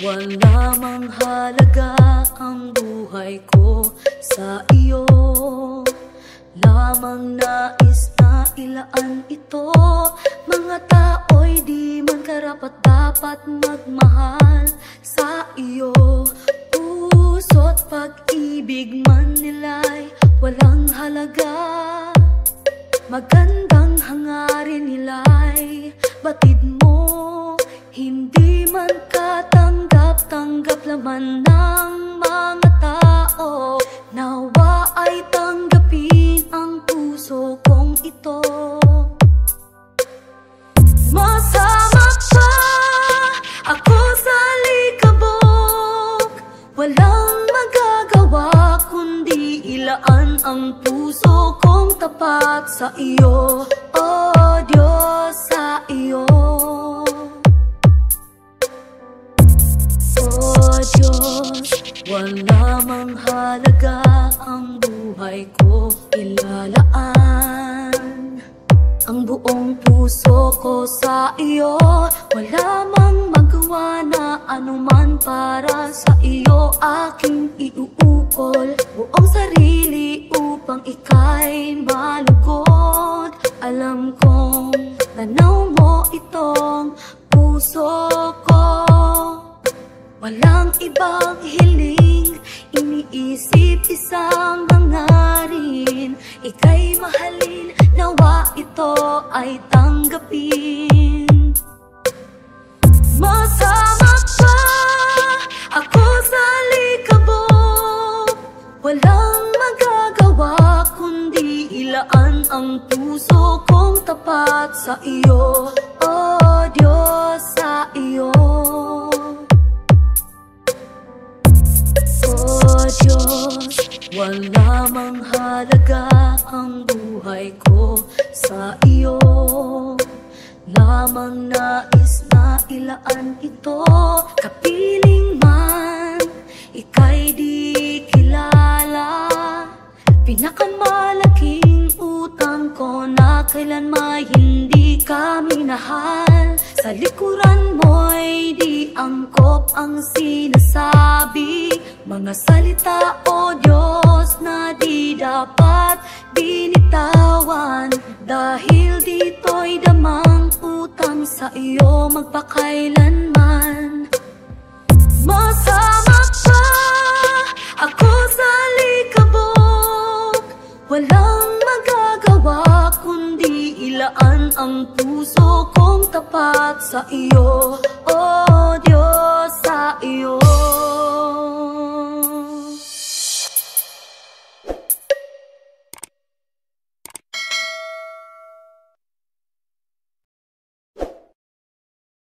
Wala mang halaga ang buhay ko sa iyo, lamang nais na ilaan ito. Mga tao'y di man karapat-dapat magmahal sa iyo. Puso't pag-ibig man nila'y walang halaga. Magandang hangarin nila'y batid mo, hindi man katanggap-tanggap laman ng mga tao. Nawa ay tanggapin ang puso kong ito. Masama pa ako sa likabok, walang magagawa kundi ilaan ang puso kong tapat sa iyo. Oh Diyos, sa iyo. Oh Diyos, wala mang halaga ang buhay ko ilalaan. Ang buong puso ko sa iyo, wala mang magawa na anuman para sa iyo. Aking iuukol buong sarili upang ika'y malugod. Alam kong tanaw mo itong puso ko. Walang ibang hiling, iniisip isang hangarin. Ika'y mahalin, nawa ito ay tanggapin. Masama pa ako sa likabok, walang magagawa kundi ilaan ang puso kong tapat sa iyo. Oh Diyos, sa iyo. Oh Diyos, wala mang halaga ang buhay ko sa iyo, lamang nais na ilaan ito. Kapiling man, ika'y di kilala. Pinakamalaking utang ko na kailanman hindi ka minahal. Sa likuran mo'y di angkop ang sinasabi, mga salita o Diyos na di dapat binitawan. Dahil dito'y damang utang sa iyo magpakailanman. Masama pa ako sa likabok, walang magagawa kundi ilaan ang puso kong tapat sa iyo. Oh